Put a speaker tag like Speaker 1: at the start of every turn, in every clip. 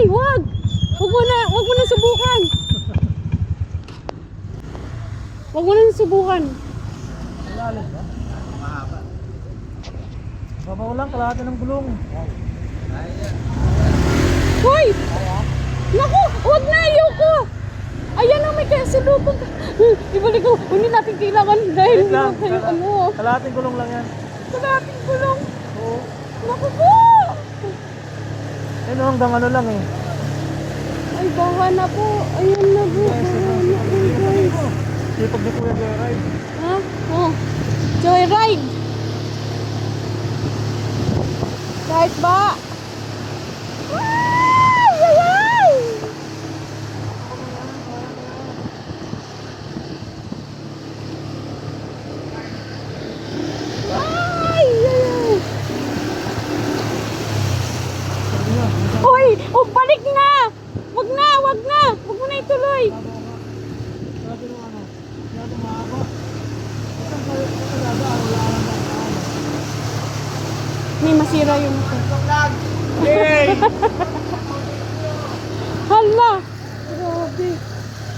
Speaker 1: Ay, wag! Wag mo na subukan. Wag mo na subukan.
Speaker 2: Malalim ba? Mahaba. Babaw lang, kalahati ng gulong.
Speaker 1: Hoy! Naku! Wag na! Ayoko! Ayan ang may kasalubong. Ibalik ko. Hindi natin kailangan dahil
Speaker 2: Wait lang,
Speaker 1: ano.
Speaker 2: kalahating gulong lang yan.
Speaker 1: Kalahating gulong.
Speaker 2: Oo.
Speaker 1: Naku po!
Speaker 2: Ano hanggang ano lang eh.
Speaker 1: Ay, bawa na po. Ayan na po. Bawa na po, guys.
Speaker 2: Sipag ni Kuya Joyride.
Speaker 1: Ha? Oh. Joyride. Kahit ba? Ay! Ay! Ay! Ay! Ay! Hoy! Oh, balik na! Wag na! Wag na! Wag mo na ituloy!
Speaker 2: Sabi nung ano, masyado mahaba. Isang kayo talaga, wala lang.
Speaker 1: May masira yung motor.
Speaker 2: Hey!
Speaker 1: Hala! Grabe.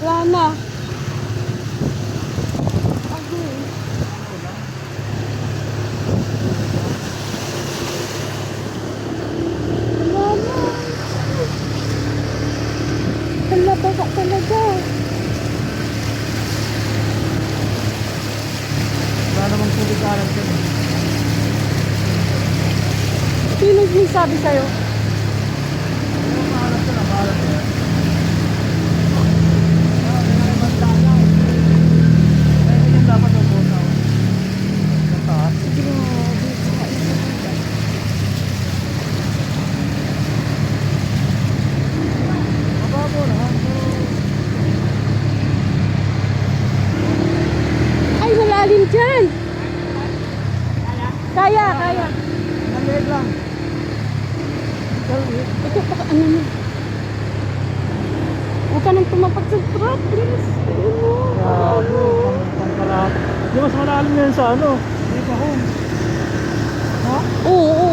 Speaker 1: Wala na. Agoy. Wala na. Hala, baka talaga.
Speaker 2: Wala namang tulikaran dyan eh.
Speaker 1: Sino yung sabi sa'yo?
Speaker 2: Ano maharap ka na, maharap ka yan. May ibang dalaw. Kaya yung dapat ang botaw. Sa taas.
Speaker 1: Grabe.
Speaker 2: Mababo naman.
Speaker 1: Ay, malalim dyan. Kaya, kaya.
Speaker 2: Naliit lang.
Speaker 1: Ito pa, ano na. Huwag ka nang tumapag sa truck, please.
Speaker 2: Grabe, pangkalat. Di mas malalim yan sa ano? Di pa home. Ha?
Speaker 1: Oo, oo.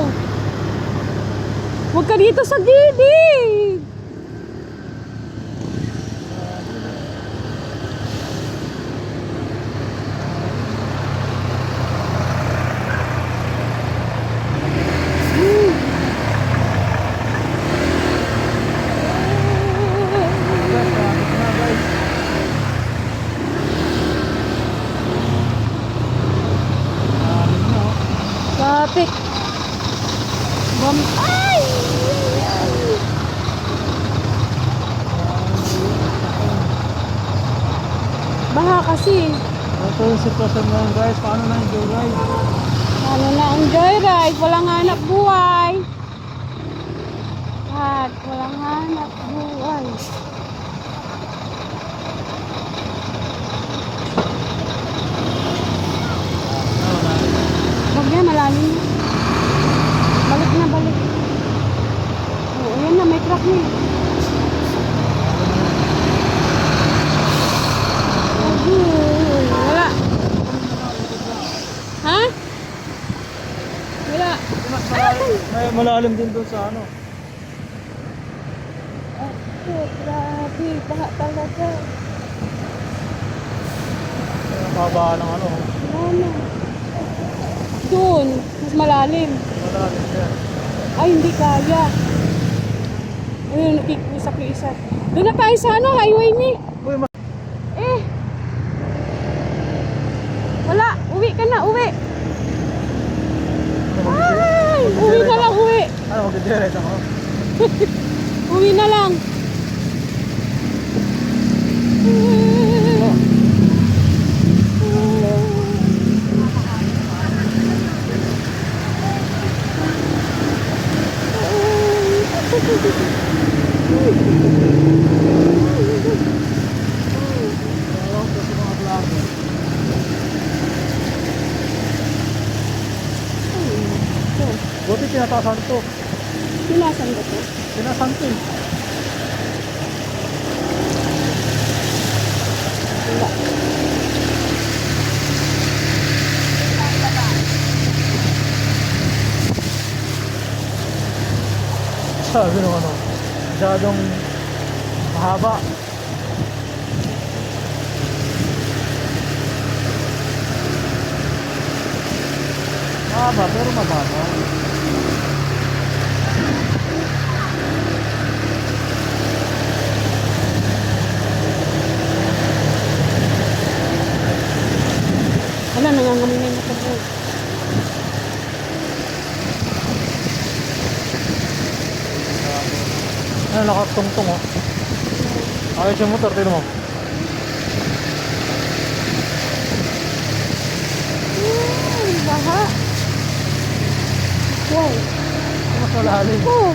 Speaker 1: Huwag ka dito sa gilid.
Speaker 2: Guys, traffic na guys. Malalim na oh.
Speaker 1: Traffic. Ay! Baha kasi.
Speaker 2: Ito yung sitwasyon ngayon guys. Paano na yung joyride?
Speaker 1: Ano na ang joyride? Walang hanap buhay. At walang hanap buhay. Wag yan, malalim. Balik na, balik. Oo, yan na, may truck na. Agoy, wala. Ha? Wala.
Speaker 2: May malalim din doon sa ano.
Speaker 1: Ako, grabe. Baha talaga.
Speaker 2: Baba ng ano.
Speaker 1: Wala na. Doon, mas malalim.
Speaker 2: Malalim yan.
Speaker 1: Ay, hindi kaya. Ayun, nakikisak-isak. Doon na tayo sa ano, highway ni.
Speaker 2: Uy,
Speaker 1: Eh. Wala, uwi ka na, uwi. Ay, uwi na lang, uwi.
Speaker 2: ano, mag-direct ako.
Speaker 1: Uwi na lang.
Speaker 2: Ewan ko sa mga vlogger. Buti tinatasan to.
Speaker 1: Pinasan ba to?
Speaker 2: Tinasan to eh.
Speaker 1: Wala.
Speaker 2: Sabi nung ano. masyadong mahaba. Mahaba pero mababa.
Speaker 1: Wala, nangangamoy na yung motor ko.
Speaker 2: Ano, nakatungtong oh. Ayos yung motor, tignan mo.
Speaker 1: Baha. Wow.
Speaker 2: Mas malalim.
Speaker 1: Oh,